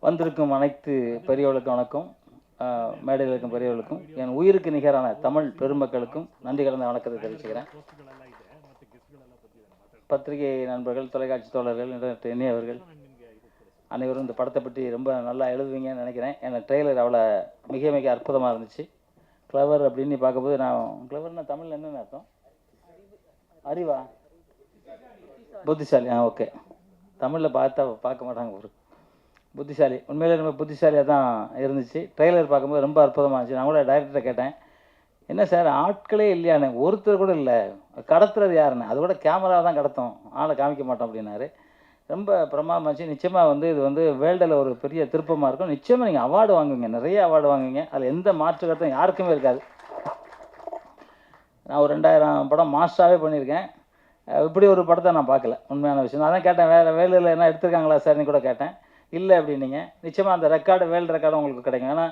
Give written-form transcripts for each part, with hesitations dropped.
வந்திருக்கும் அனைத்து பெரியவர்களுக்கும் வணக்கம். மேடையில் இருக்கும் பெரியவர்களுக்கும் என் உயிருக்கு நிகரான தமிழ் பெருமக்களுக்கும் நன்றி கலந்த வணக்கத்தை தெரிவிச்சுக்கிறேன். பத்திரிகை நண்பர்கள், தொலைக்காட்சி தோழர்கள், இணையவர்கள் அனைவரும் இந்த படத்தை பற்றி ரொம்ப நல்லா எழுதுவீங்கன்னு நினைக்கிறேன். ஏன்னா ட்ரெய்லர் அவ்வளோ மிக மிக அற்புதமாக இருந்துச்சு. கிளவர் அப்படின்னு பார்க்கும்போது நான் கிளவர்னா தமிழில் என்னென்ன அர்த்தம்? அறிவா? புத்திசாலி. ஓகே. தமிழில் பார்க்க மாட்டாங்க. ஒரு புத்திசாலி, உண்மையிலே ரொம்ப புத்திசாலியாக தான் இருந்துச்சு. ட்ரெய்லர் பார்க்கும்போது ரொம்ப அற்புதமாக இருந்துச்சு. நான் கூட டைரக்டரை கேட்டேன், என்ன சார் ஆட்களே இல்லையானே, ஒருத்தர் கூட இல்லை, கடத்துறது யாருன்னு? அது கூட கேமரா தான் கடத்தோம், ஆளை காமிக்க மாட்டோம் அப்படின்னாரு. ரொம்ப பிரமாதமாச்சு. நிச்சயமாக இது வேர்ல்டில் ஒரு பெரிய திருப்பமாக இருக்கும். நிச்சயமாக நீங்கள் அவார்டு வாங்குவீங்க, நிறைய அவார்டு வாங்குவீங்க. அதில் எந்த மாற்று கருத்தும் யாருக்குமே இருக்காது. நான் ஒரு 2000 படம் மாஸ்டராகவே பண்ணியிருக்கேன். இப்படி ஒரு படத்தை நான் பார்க்கல. உண்மையான விஷயம். நான் தான் கேட்டேன், வேர்ல்டில் என்ன எடுத்துருக்காங்களா சார்னு கூட கேட்டேன். இல்லை அப்படின்னீங்க. நிச்சயமாக அந்த ரெக்கார்டு, வேர்ல்டு ரெக்கார்டு உங்களுக்கு கிடைக்கும். ஏன்னா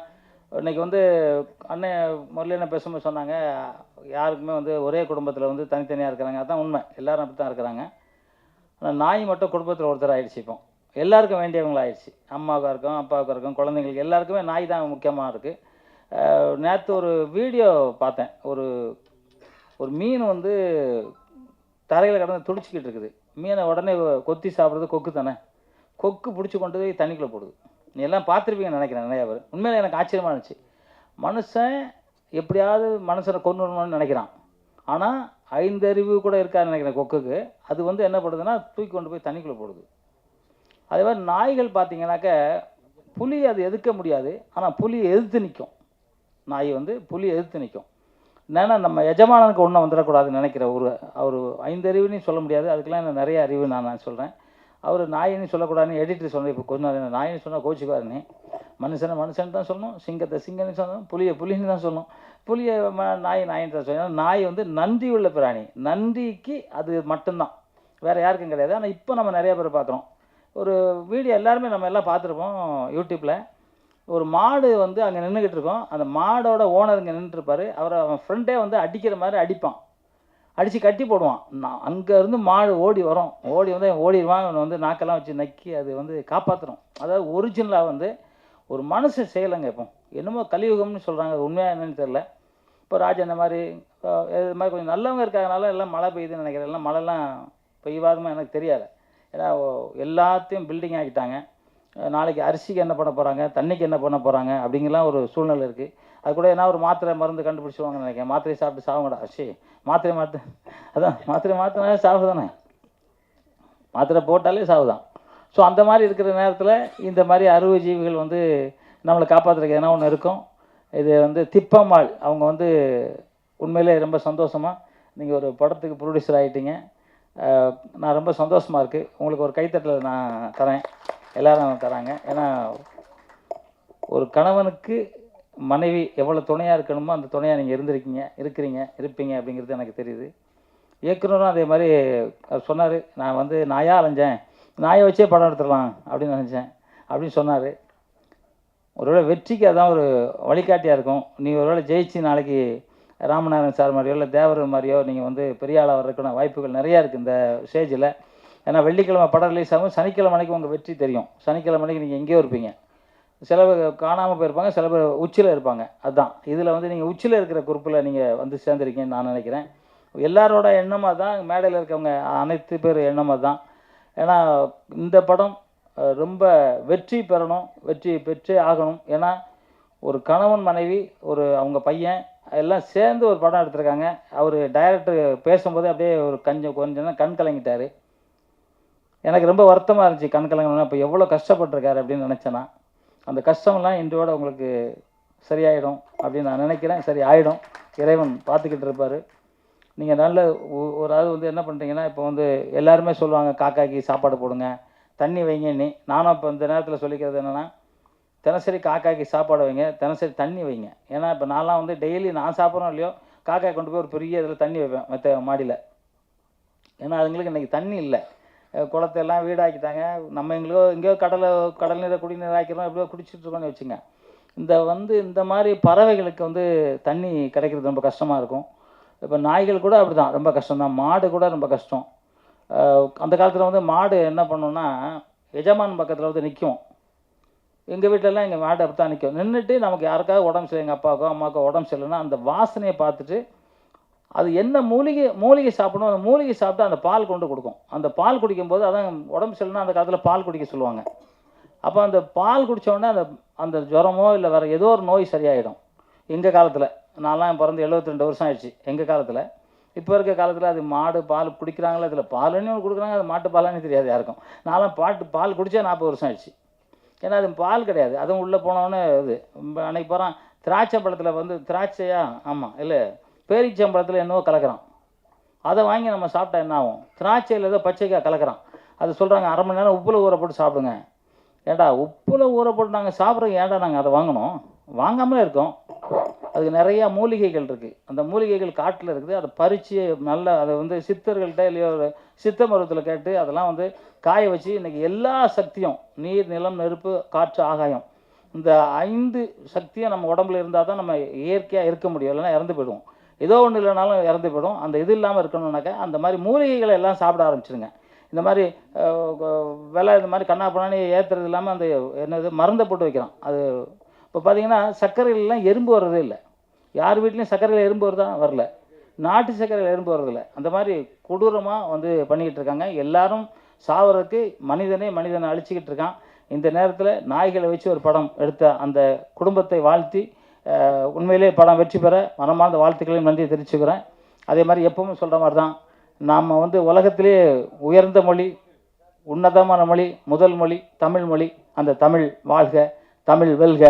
இன்றைக்கி அண்ணன் முரளியனை பேசும்போது சொன்னாங்க, யாருக்குமே ஒரே குடும்பத்தில் தனித்தனியாக இருக்கிறாங்க. அதுதான் உண்மை. எல்லோரும் அப்படி தான் இருக்கிறாங்க. ஆனால் நாய் மட்டும் குடும்பத்தில் ஒருத்தர் ஆகிடுச்சு. இப்போ எல்லாருக்கும் வேண்டியவங்களாகிடுச்சு. அம்மாவுக்காக இருக்கும், அப்பாவுக்காக இருக்கும், குழந்தைங்களுக்கு எல்லாருக்குமே நாய் தான் முக்கியமாக இருக்குது. நேற்று ஒரு வீடியோ பார்த்தேன். ஒரு மீன் தரையில் கடந்து துடிச்சிக்கிட்டு இருக்குது. மீனை உடனே கொத்தி சாப்பிட்றது கொக்கு தானே. கொக்கு பிடிச்சி கொண்டு போய் தண்ணிக்குள்ளே போடுது. நீ எல்லாம் பார்த்துருப்பீங்கன்னு நினைக்கிறேன் நிறையா பேர். உண்மையில எனக்கு ஆச்சரியமாக இருந்துச்சு. மனுஷன் எப்படியாவது மனுஷனை கொண்டுணும்னு நினைக்கிறான். ஆனால் 5 அறிவு கூட இருக்காதுன்னு நினைக்கிறேன் கொக்குக்கு. அது என்ன பண்ணுதுன்னா தூக்கி கொண்டு போய் தண்ணிக்குள்ளே போடுது. அதே மாதிரி நாய்கள் பார்த்தீங்கன்னாக்க, புலி அது எதிர்க்க முடியாது, ஆனால் புலியை எதிர்த்து நிற்கும். நாய் புலியை எதிர்த்து நிற்கும். என்னன்னா நம்ம எஜமானனுக்கு ஒன்றும் வந்துடக்கூடாதுன்னு நினைக்கிற அவர் 5 அறிவுன்னு சொல்ல முடியாது, அதுக்கெல்லாம் என்ன நிறைய அறிவு நான் சொல்கிறேன். அவர் நாயின்னு சொல்லக்கூடாதுன்னு எடிட்டர் சொன்னேன். இப்போ கொஞ்சம் நேரம் நாயின்னு சொன்னால் கோச்சிக்குவாருன்னு. மனுஷன் தான் சொல்லணும், சிங்கத்தை சிங்கன்னு சொல்லணும், புலின்னு தான் சொல்லணும். புலியை நாயின்னு தான் சொல்லணும். நாய் நன்றி உள்ள பிராணி. நன்றிக்கு அது மட்டும்தான், வேறு யாருக்கும் கிடையாது. ஆனால் இப்போ நம்ம நிறைய பேர் பார்க்குறோம். ஒரு வீடியோ எல்லாருமே நம்ம எல்லாம் பார்த்துருப்போம் யூடியூப்பில். ஒரு மாடு அங்கே நின்றுக்கிட்டு இருக்கோம். அந்த மாடோட ஓனர் இங்கே நின்றுருப்பார். அவன் ஃப்ரெண்டே அடிக்கிற மாதிரி அடிப்பான், அடித்து கட்டி போடுவான். அங்கேருந்து மாடு ஓடி வரும், ஓடிடுவான். அவன் நாக்கெல்லாம் வச்சு நக்கி அது காப்பாற்றுறோம். அதாவது ஒரிஜினலாக ஒரு மனுஷன் செய்யலைங்க. இப்போ என்னமோ கலியுகம்னு சொல்கிறாங்க, அது உண்மையாக என்னன்னு தெரில. இப்போ ராஜா இந்த மாதிரி இது மாதிரி கொஞ்சம் நல்லவங்க இருக்காதனால எல்லாம் மழை பெய்யுதுன்னு நினைக்கிறேன். எல்லாம் மழைலாம் பெய்வாதுமா எனக்கு தெரியாது. ஏன்னா எல்லாத்தையும் பில்டிங் ஆகிட்டாங்க. நாளைக்கு அரிசிக்கு என்ன பண்ண போகிறாங்க, தண்ணிக்கு என்ன பண்ண போகிறாங்க அப்படிங்கலாம் ஒரு சூழ்நிலை இருக்குது. அது கூட என்ன ஒரு மாத்திரை மருந்து கண்டுபிடிச்சிடுவாங்கன்னு நினைக்கிறேன். மாத்திரையை சாப்பிட்டு சாவுங்கடா. மாத்திரை அதான் மாத்திரை மாற்றினாலே சாவு தானே, மாத்திரை போட்டாலே சாவு தான். ஸோ அந்த மாதிரி இருக்கிற நேரத்தில் இந்த மாதிரி அறுவை ஜீவிகள் நம்மளை காப்பாற்றுறதுக்கு எதனா ஒன்று இருக்கும். இது திப்பம்மாள் அவங்க உண்மையிலே ரொம்ப சந்தோஷமாக நீங்கள் ஒரு படத்துக்கு ப்ரொடியூசர் ஆகிட்டீங்க. நான் ரொம்ப சந்தோஷமாக இருக்குது. உங்களுக்கு ஒரு கைத்தட்டல் நான் தரேன், எல்லோரும் தராங்க. ஏன்னா ஒரு கணவனுக்கு மனைவி எவ்வளோ துணையாக இருக்கணுமோ அந்த துணையாக நீங்கள் இருப்பீங்க அப்படிங்கிறது எனக்கு தெரியுது. இயக்குனரும் அதே மாதிரி சொன்னார். நான் நாயாக அலைஞ்சேன், நாயை வச்சே படம் எடுத்துடலாம் அப்படின்னு நினச்சேன் அப்படின்னு சொன்னார். ஒருவேளை வெற்றிக்கு அதான் ஒரு வழிகாட்டியாக இருக்கும். நீ ஒருவேளை ஜெயிச்சு நாளைக்கு ராமநாதன் சார் மாதிரியோ இல்லை தேவர் மாதிரியோ நீங்கள் பெரிய ஆளாக வர்றதுக்கான வாய்ப்புகள் நிறையா இருக்குது இந்த ஸ்டேஜில். ஏன்னா வெள்ளிக்கிழமை படம் ரிலீஸ் ஆகும், சனிக்கிழமை அன்றைக்கி உங்கள் வெற்றி தெரியும். சனிக்கிழமை அன்றைக்கி நீங்கள் எங்கேயோ இருப்பீங்க. சில பேர் காணாமல் போயிருப்பாங்க, சில பேர் உச்சியில் இருப்பாங்க. அதுதான் இதில் நீங்கள் உச்சியில் இருக்கிற குரூப்பில் நீங்கள் சேர்ந்துருக்கீங்கன்னு நான் நினைக்கிறேன். எல்லாரோட எண்ணமாக தான், மேடையில் இருக்கவங்க அனைத்து பேர் எண்ணமாக தான். ஏன்னா இந்த படம் ரொம்ப வெற்றி பெறணும், வெற்றி பெற்றே ஆகணும். ஏன்னா ஒரு கணவன் மனைவி, அவங்க பையன் எல்லாம் சேர்ந்து ஒரு படம் எடுத்திருக்காங்க. அவர் டைரக்டர் பேசும்போது அப்படியே கொஞ்சம் கண் கலங்கிட்டார். எனக்கு ரொம்ப வருத்தமாக இருந்துச்சு. கண் கலங்கினா இப்போ எவ்வளோ கஷ்டப்பட்டிருக்காரு அப்படின்னு நினச்சேன்னா, அந்த கஷ்டமெல்லாம் இன்றோட உங்களுக்கு சரியாயிடும் அப்படின்னு நான் நினைக்கிறேன். சரி ஆகிடும், இறைவன் பார்த்துக்கிட்டு இருப்பார். நீங்கள் நல்ல ஒரு ஆள் என்ன பண்ணுறீங்கன்னா, இப்போ எல்லாருமே சொல்லுவாங்க காக்காய்க்கு சாப்பாடு போடுங்க, தண்ணி வைங்கன்னு. நானும் இப்போ இந்த நேரத்தில் சொல்லிக்கிறது என்னென்னா, தினசரி காக்காய்க்கு சாப்பாடு வைங்க, தினசரி தண்ணி வைங்க. ஏன்னா இப்போ நான்லாம் டெய்லி நான் சாப்பிட்றோம் இல்லையோ, காக்காய் கொண்டு போய் ஒரு பெரிய இதில் தண்ணி வைப்பேன் மாடியில். ஏன்னா அதுங்களுக்கு இன்றைக்கி தண்ணி இல்லை. குளத்தையெல்லாம் வீடாக்கிட்டாங்க. நம்ம எங்கேயோ கடல் நீரை குடிநீர் ஆக்கிறோம், எப்படியோ குடிச்சிட்ருக்கோன்னு வச்சுங்க. இந்த மாதிரி பறவைகளுக்கு தண்ணி கிடைக்கிறது ரொம்ப கஷ்டமாக இருக்கும். இப்போ நாய்கள் கூட அப்படி தான், ரொம்ப கஷ்டம்தான். மாடு கூட ரொம்ப கஷ்டம். அந்த காலத்தில் மாடு என்ன பண்ணுன்னா, எஜமான் பக்கத்தில் நிற்கும். எங்கள் வீட்டிலலாம் எங்கள் மாடு அப்படி தான் நிற்கும். நின்றுட்டு நமக்கு யாருக்காவது உடம்பு சரி, எங்கள் அப்பாவுக்கோ அம்மாவுக்கோ உடம்பு சரியில்லைன்னா அந்த வாசனையை பார்த்துட்டு அது என்ன மூலிகை சாப்பிடணும், அந்த மூலிகை சாப்பிட்டு அந்த பால் கொண்டு கொடுக்கும். அந்த பால் குடிக்கும்போது அதான் உடம்பு சரியில்லைன்னா அந்த காலத்தில் பால் குடிக்க சொல்லுவாங்க. அப்போ அந்த பால் குடித்தோடனே அந்த அந்த ஜுரமோ இல்லை வேறு ஏதோ ஒரு நோய் சரியாயிடும். எங்கள் காலத்தில் நான்லாம் பிறந்து 72 வருஷம் ஆயிடுச்சு. எங்கள் காலத்தில் இப்போ இருக்க காலத்தில் அது மாடு பால் குடிக்கிறாங்களா, இதில் பாலுன்னு ஒன்று கொடுக்குறாங்க, அது மாட்டு பாலான்னு தெரியாது யாருக்கும். நான்லாம் பால் குடித்தா 40 வருஷம் ஆயிடுச்சு. ஏன்னா அது பால் கிடையாது. அதுவும் உள்ளே போனோடனே இது அன்றைக்கி போகிறான் திராட்சை பழத்தில் வந்து திராட்சையா ஆமாம் இல்லை பேரிச்சம்பழத்தில் என்னவோ கலக்கிறான். அதை வாங்கி நம்ம சாப்பிட்டா என்ன ஆகும்? திராட்சையில் ஏதோ பச்சைக்காய் கலக்கிறான். அது சொல்கிறாங்க 1/2 மணி நேரம் உப்பில் ஊற போட்டு சாப்பிடுங்க. ஏண்டா உப்பில் ஊற போட்டு நாங்கள் சாப்பிட்றோம், ஏன்டா நாங்கள் அதை வாங்கணும்? வாங்காமலே இருக்கோம். அதுக்கு நிறையா மூலிகைகள் இருக்குது. அந்த மூலிகைகள் காட்டில் இருக்குது. அதை பறித்து நல்லா அதை வந்து சித்தர்கள்ட்ட இல்லையோ சித்த மருத்துவத்தில் கேட்டு அதெல்லாம் வந்து காய வச்சு இன்றைக்கி எல்லா சக்தியும் நீர் நிலம் நெருப்பு காற்று ஆகாயம் இந்த 5 சக்தியும் நம்ம உடம்புல இருந்தால் தான் நம்ம இயற்கையாக இருக்க முடியும். இல்லைன்னா இறந்து போயிடுவோம். ஏதோ ஒன்று இல்லைனாலும் இறந்து போயிடும். அந்த இது இல்லாமல் இருக்கணும்னாக்கா அந்த மாதிரி மூலிகைகளை எல்லாம் சாப்பிட ஆரம்பிச்சிருங்க. இந்த மாதிரி விலை இந்த மாதிரி கண்ணா பண்ணானே ஏற்றுறது இல்லாமல் அந்த என்னது மருந்தை போட்டு வைக்கிறான். அது இப்போ பார்த்தீங்கன்னா சர்க்கரையிலலாம் எறும்பு வர்றதே இல்லை. யார் வீட்லேயும் சர்க்கரையில் எறும்பு வருதா? வரல. நாட்டு சர்க்கரையில் எறும்பு வர்றதில்லை. அந்த மாதிரி கொடூரமாக வந்து பண்ணிக்கிட்டு இருக்காங்க. எல்லாரும் சாவறதுக்கு மனிதனை அழிச்சிக்கிட்டு இருக்கான். இந்த நேரத்தில் நாய்களை வச்சு ஒரு படம் எடுத்த அந்த குடும்பத்தை வாழ்த்தி உண்மையிலே படம் வெற்றி பெற மனமார்ந்த வாழ்த்துக்களையும் நன்றி தெரிவிச்சுக்கிறேன். அதே மாதிரி எப்பவும் சொல்கிற மாதிரி தான் நாம் வந்து உலகத்திலே உயர்ந்த மொழி, உன்னதமான மொழி, முதல் மொழி தமிழ் மொழி. அந்த தமிழ் வாழ்க, தமிழ் வெல்க,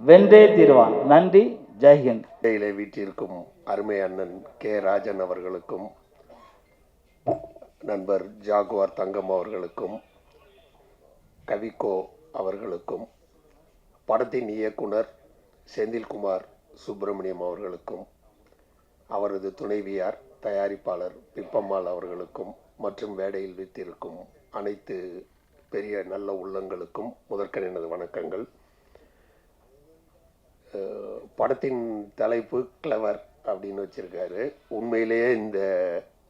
வென்றே தீர்வான். நன்றி. ஜெய்ஹிந்த். வீட்டிற்கும் அருமை அண்ணன் கே ராஜன் அவர்களுக்கும், நண்பர் ஜாகுவார் தங்கம் அவர்களுக்கும், கவிக்கோ அவர்களுக்கும், படத்தின் இயக்குனர் செந்தில்குமார் சுப்பிரமணியம் அவர்களுக்கும், அவரது துணைவியார் தயாரிப்பாளர் பிப்பம்மாள் அவர்களுக்கும் மற்றும் வேடையில் வைத்திருக்கும் அனைத்து பெரிய நல்ல உள்ளங்களுக்கும் முதற்கண் எனது வணக்கங்கள். படத்தின் தலைப்பு கிளவர் அப்படின்னு வச்சுருக்காரு. உண்மையிலேயே இந்த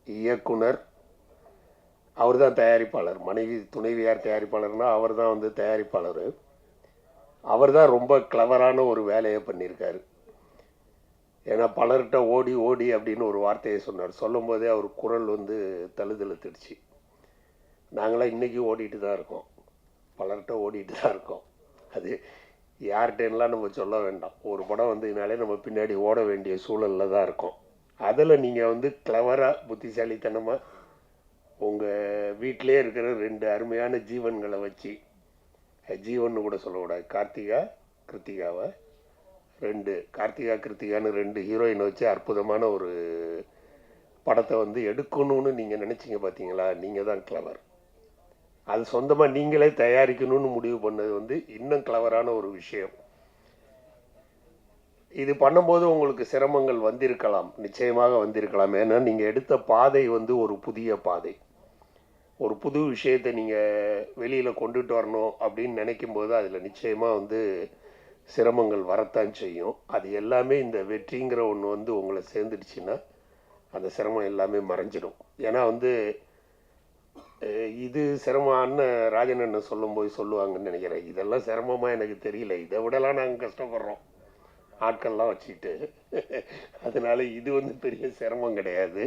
இயக்குனர் அவர் தான் தயாரிப்பாளர். மனைவி துணைவியார் தயாரிப்பாளர்னால் அவர் தான் வந்து தயாரிப்பாளர். அவர் தான் ரொம்ப கிளவரான ஒரு வேலையை பண்ணியிருக்காரு. ஏன்னா பலர்கிட்ட ஓடி ஓடி அப்படின்னு ஒரு வார்த்தையை சொன்னார். சொல்லும் போதே அவர் குரல் வந்து தழுதழுத்துடுச்சு. நாங்களாம் இன்றைக்கி ஓடிட்டு தான் இருக்கோம், பலர்கிட்ட ஓடிட்டு தான் இருக்கோம். அது யார்கிட்டலாம் நம்ம சொல்ல வேண்டாம். ஒரு படம் வந்ததுனாலே நம்ம பின்னாடி ஓட வேண்டிய சூழலில் தான் இருக்கோம். அதில் நீங்கள் வந்து கிளவராக புத்திசாலித்தனமாக உங்கள் வீட்டிலே இருக்கிற 2 அருமையான ஜீவன்களை வச்சு, ஜீவன்னு கூட சொல்லக்கூடாது, கிருத்திகாவை 2 கிருத்திகான்னு 2 ஹீரோயினை வச்சு அற்புதமான ஒரு படத்தை வந்து எடுக்கணும்னு நீங்கள் நினச்சிங்க பார்த்தீங்களா? நீங்கள் தான் கிளவர். அது சொந்தமாக நீங்களே தயாரிக்கணும்னு முடிவு பண்ணது வந்து இன்னும் கிளவரான ஒரு விஷயம். இது பண்ணும்போது உங்களுக்கு சிரமங்கள் வந்திருக்கலாம், நிச்சயமாக வந்திருக்கலாம். ஏன்னா நீங்கள் எடுத்த பாதை வந்து ஒரு புதிய பாதை. ஒரு புது விஷயத்தை நீங்கள் வெளியில் கொண்டுட்டு வரணும் அப்படின்னு நினைக்கும் போது அதில் நிச்சயமாக வந்து சிரமங்கள் வரத்தான் செய்யும். அது எல்லாமே இந்த வெற்றிங்கிற ஒன்று வந்து உங்களை சேர்ந்துடுச்சுன்னா அந்த சிரமம் எல்லாமே மறைஞ்சிடும். ஏன்னா வந்து இது சிரமம் அண்ணன் ராஜன் அண்ணன் சொல்லும்போது சொல்லுவாங்கன்னு நினைக்கிறேன். இதெல்லாம் சிரமமாக எனக்கு தெரியல, இதை விடலாம் நாங்கள் கஷ்டப்படுறோம் ஆட்கள்லாம் வச்சுக்கிட்டு. அதனால இது வந்து பெரிய சிரமம் கிடையாது.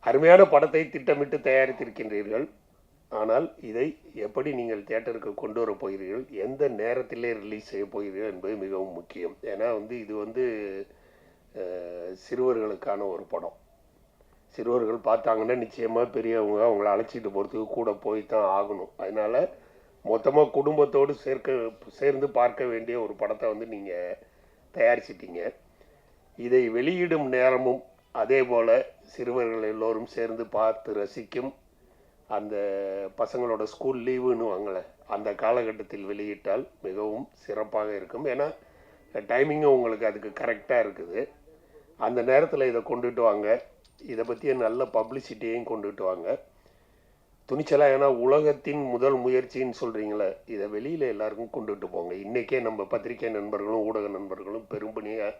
அருமையான படத்தை திட்டமிட்டு தயாரித்திருக்கின்றீர்கள். ஆனால் இதை எப்படி நீங்கள் தியேட்டருக்கு கொண்டு வர போகிறீர்கள், எந்த நேரத்திலே ரிலீஸ் செய்ய போகிறீர்கள் என்பது மிகவும் முக்கியம். ஏன்னா வந்து இது வந்து சிறுவர்களுக்கான ஒரு படம். சிறுவர்கள் பார்த்தாங்கன்னா நிச்சயமாக பெரியவங்க அவங்கள அழைச்சிட்டு போகிறதுக்கு கூட போய் தான் ஆகணும். அதனால் மொத்தமாக குடும்பத்தோடு சேர்ந்து பார்க்க வேண்டிய ஒரு படத்தை வந்து நீங்கள் தயாரிச்சிட்டீங்க. இதை வெளியிடும் நேரமும் அதே போல் சிறுவர்கள் எல்லோரும் சேர்ந்து பார்த்து ரசிக்கும் அந்த பசங்களோட ஸ்கூல் லீவுன்னு வாங்கல அந்த காலகட்டத்தில் வெளியிட்டால் மிகவும் சிறப்பாக இருக்கும். ஏன்னா டைமிங்கும் உங்களுக்கு அதுக்கு கரெக்டாக இருக்குது. அந்த நேரத்தில் இதை கொண்டுட்டு வாங்க. இதை பற்றிய நல்ல பப்ளிசிட்டியையும் கொண்டுட்டு வாங்க துணிச்சலாக. ஏன்னா உலகத்தின் முதல் முயற்சின்னு சொல்கிறீங்களே, இதை வெளியில் எல்லாருக்கும் கொண்டுட்டு போங்க. இன்றைக்கே நம்ம பத்திரிகை நண்பர்களும் ஊடக நண்பர்களும் பெரும்பணியாக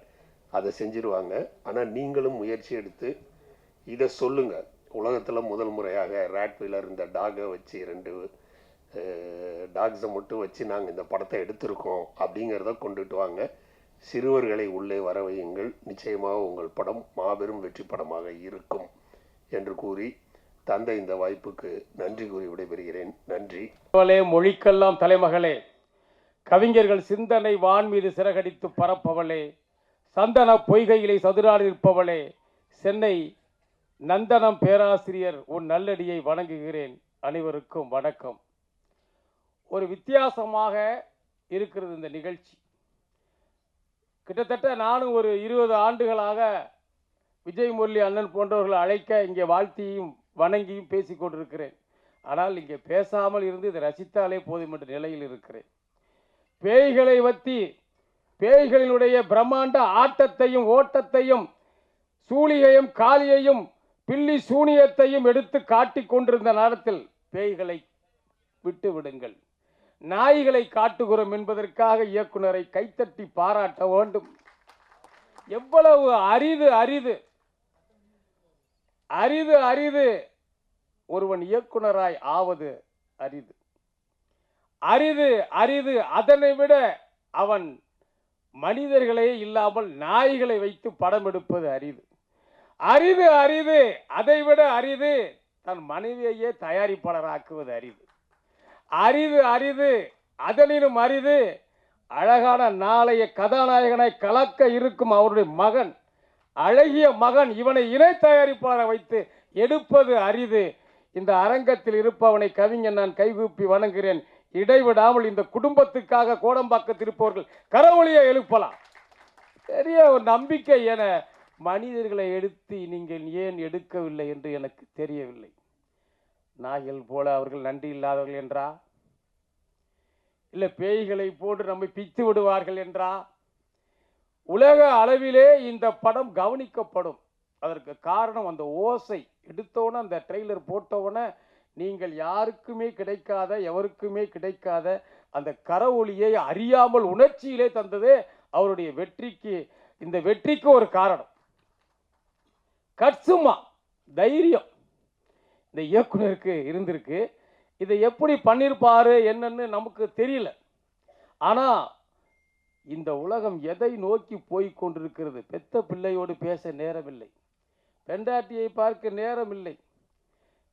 அதை செஞ்சுருவாங்க. ஆனால் நீங்களும் முயற்சி எடுத்து இதை சொல்லுங்கள். உலகத்தில் முதல் முறையாக ராட்வீலர் இந்த டாகை வச்சு 2 டாக்ஸை மட்டும் வச்சு நாங்கள் இந்த படத்தை எடுத்திருக்கோம் அப்படிங்கிறத கொண்டுட்டு வாங்க. சிறுவர்களை உள்ளே வர வையுங்கள். நிச்சயமாக உங்கள் படம் மாபெரும் வெற்றி படமாக இருக்கும் என்று கூறி தந்தை இந்த வாய்ப்புக்கு நன்றி கூறி விடைபெறுகிறேன். நன்றி. மொழிக்கெல்லாம் தலைமகளே, கவிஞர்கள் சிந்தனை வான் மீது சிறகடித்து பரப்பவளே, சந்தன பொய்கையிலே சதுராடி இருப்பவளே, சென்னை நந்தனம் பேராசிரியர் உன் நல்லடியை வணங்குகிறேன். அனைவருக்கும் வணக்கம். ஒரு வித்தியாசமாக இருக்கிறது இந்த நிகழ்ச்சி. கிட்டத்தட்ட நானும் ஒரு 20 ஆண்டுகளாக விஜய் முரளி அண்ணன் போன்றவர்களை அழைக்க இங்கே வாழ்த்தியும் வணங்கியும் பேசி கொண்டிருக்கிறேன். ஆனால் இங்கே பேசாமல் இருந்து இதை ரசித்தாலே போதும் என்ற நிலையில் இருக்கிறேன். பேய்களை பற்றி, பேய்களினுடைய பிரம்மாண்ட ஆட்டத்தையும் ஓட்டத்தையும் சூழியையும் காளியையும் பில்லி சூனியத்தையும் எடுத்து காட்டிக் கொண்டிருந்த நேரத்தில் பேய்களை விட்டு விடுங்கள், நாய்களை காட்டுகிறோம் என்பதற்காக இயக்குனரை கைத்தட்டி பாராட்ட வேண்டும். எவ்வளவு அரிது அரிது அரிது அரிது ஒருவன் இயக்குனராய் ஆவது அரிது அரிது அரிது. அதனை விட அவன் மனிதர்களே இல்லாமல் நாய்களை வைத்து படம் எடுப்பது அரிது அரிது அரிது. அதைவிட அரிது தன் மனைவியையே தயாரிப்பாளராக்குவது அரிது அரிது அரிது. அதனினும் அரிது அழகான நாளைய கதாநாயகனை கலக்க இருக்கும் அவருடைய மகன், அழகிய மகன், இவனை இணை தயாரிப்பாளரை வைத்து எடுப்பது அரிது. இந்த அரங்கத்தில் இருப்பவனை கவிஞன் நான் கைகூப்பி வணங்குகிறேன். இடைவிடாமல் இந்த குடும்பத்துக்காக கோடம்பாக்கத்தில் இருப்பவர்கள் கரவொலியை எழுப்பலாம். பெரிய ஒரு நம்பிக்கை என மனிதர்களை எடுத்து நீங்கள் ஏன் எடுக்கவில்லை என்று எனக்கு தெரியவில்லை. நாய்கள் போல அவர்கள் நன்றி இல்லாதவர்கள் என்றா, இல்லை பேய்களை போன்று நம்மை பித்து விடுவார்கள் என்றா? உலக அளவிலே இந்த படம் கவனிக்கப்படும். அதற்கு காரணம் அந்த ஓசை. எடுத்தோன்னே அந்த ட்ரெய்லர் போட்டோன்னே நீங்கள் யாருக்குமே கிடைக்காத, எவருக்குமே கிடைக்காத அந்த கரவொலியை அறியாமல் உணர்ச்சியிலே தந்ததே அவருடைய வெற்றிக்கு. இந்த வெற்றிக்கு ஒரு காரணம் கட்சுமா தைரியம் இந்த இயக்குனருக்கு இருந்திருக்கு. இதை எப்படி பண்ணியிருப்பாரு என்னன்னு நமக்கு தெரியல. ஆனால் இந்த உலகம் எதை நோக்கி போய் கொண்டிருக்கிறது? பெத்த பிள்ளையோடு பேச நேரமில்லை, பெண்டாட்டியை பார்க்க நேரமில்லை.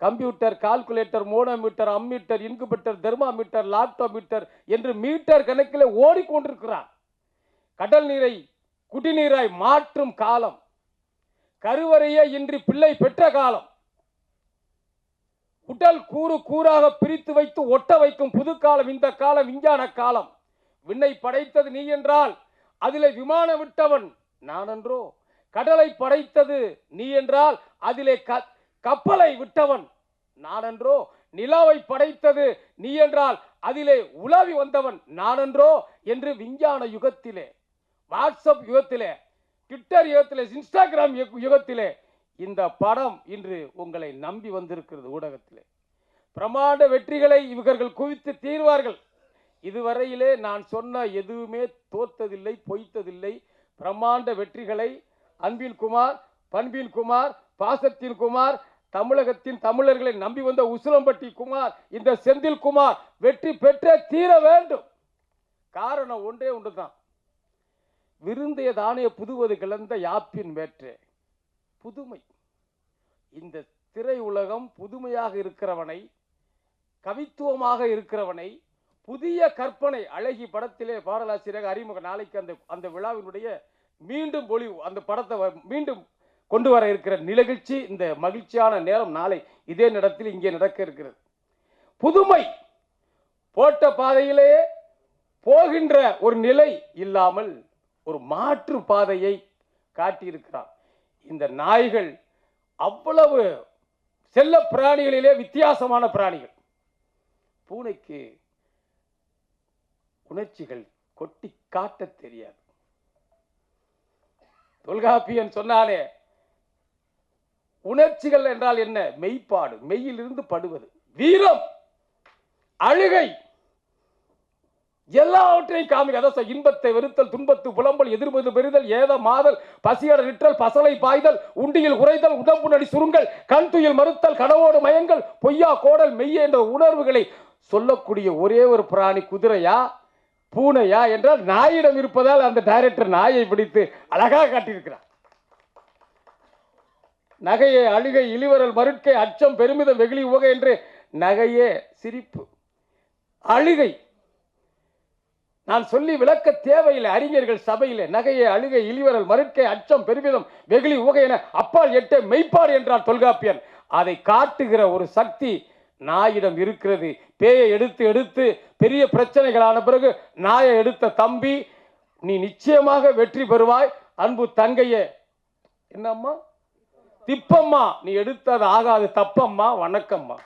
Computer, calculator, manometer, ammeter, incubator, thermometer, lactometer என்று மீட்டர் கணக்கில் ஓடிக்கொண்டிருக்கிறான். கடல் நீரை குடிநீராய் மாற்றும் காலம், கருவறையே இன்றி பிள்ளை பெற்ற காலம், உடல் கூறு கூறாக பிரித்து வைத்து ஒட்ட வைக்கும் புது காலம் இந்த காலம், விஞ்ஞான காலம். விண்ணை படைத்தது நீ என்றால் அதிலே விமானம் விட்டவன் நான் என்றோ? கடலை படைத்தது நீ என்றால் அதிலே கப்பலை விட்டவன் நான் என்றோ? நிலாவை படைத்தது நீ என்றால் அதிலே உலாவி வந்தவன் நான் என்றோ? என்று விஞ்ஞான யுகத்திலே, வாட்ஸ்அப் யுகத்திலே, ட்விட்டர் யுகத்திலே, இன்ஸ்டாகிராம் யுகத்திலே இந்த படம் இன்று உங்களை நம்பி வந்திருக்கிறது. ஊடகத்திலே பிரமாண்ட வெற்றிகளை இவர்கள் குவித்து தீர்வார்கள். இதுவரையிலே நான் சொன்ன எதுவுமே தோற்றதில்லை, பொய்த்ததில்லை. பிரமாண்ட வெற்றிகளை அன்பின் குமார், பண்பின் குமார், பாசத்தின் குமார், தமிழகத்தின் தமிழர்களை நம்பி வந்த உசிலம்பட்டி குமார், இந்த செந்தில் குமார் வெற்றி பெற்றே தீர வேண்டும். காரணம் ஒன்றே ஒன்றுதான், விருந்தைய தானிய புதுவது கிளந்த யாப்பின் வேற்றே புதுமை. இந்த திரை உலகம் புதுமையாக இருக்கிறவனை, கவித்துவமாக இருக்கிறவனை, புதிய கற்பனை. அழகி படத்திலே பாடலாசிரியர் அறிமுக நாளைக்கு அந்த விழாவினுடைய மீண்டும் அந்த படத்தை மீண்டும் கொண்டு வர இருக்கிற நிகழ்ச்சி, இந்த மகிழ்ச்சியான நேரம் நாளை இதே இடத்தில் இங்கே நடக்க இருக்கிறது. புதுமை போட்ட பாதையிலே போகின்ற ஒரு நிலை இல்லாமல் ஒரு மாற்று பாதையை காட்டியிருக்கிறார். இந்த நாய்கள் அவ்வளவு செல்ல பிராணிகளிலே வித்தியாசமான பிராணிகள். பூனைக்கு உணர்ச்சிகள் கொட்டி காட்ட தெரியாது. தொல்காப்பியன் சொன்னாலே உணர்ச்சிகள் என்றால் என்ன? மெய்ப்பாடு, மெய்யிலிருந்து படுவது, வீரம், அழுகை, எல்லாவற்றையும் காமிக்க. இன்பத்தை வெறுத்தல், துன்பத்து புலம்பல், எதிர்மது பெறுதல், ஏத மாதல், பசியட நிற்றல், பசலை பாய்தல், உண்டியில் உறைதல், உடம்பு நடி சுருங்கல், கண் துயில் மறுத்தல், கனவோடு மயங்கள், பொய்யா கோடல், மெய்ய என்ற உணர்வுகளை சொல்லக்கூடிய ஒரே ஒரு பிராணி குதிரையா பூனையா என்றால் நாயிடம் இருப்பதால் அந்த டைரக்டர் நாயை பிடித்து அழகாக காட்டியிருக்கிறார். நகையே அழுகை இளிவரல் மருட்கை அச்சம் பெருமிதம் வெகுளி உவகை என்று நகையே சிரிப்பு அழுகை நான் சொல்லி விளக்க தேவையில்லை. அறிஞர்கள் சபையிலே நகையே அழுகை இளிவரல் மருட்கை அச்சம் பெருமிதம் வெகுளி உவகை என அப்பால் எட்ட மெய்ப்பாடு என்றார் தொல்காப்பியன். அதை காட்டுகிற ஒரு சக்தி நாயிடம் இருக்கிறது. பேயை எடுத்து எடுத்து பெரிய பிரச்சனைகளான பிறகு நாயை எடுத்த தம்பி நீ நிச்சயமாக வெற்றி பெறுவாய். அன்பு தங்கையே என்னம்மா திப்பம்மா நீ எடுத்தது ஆகாது தப்பம்மா வணக்கம்மா.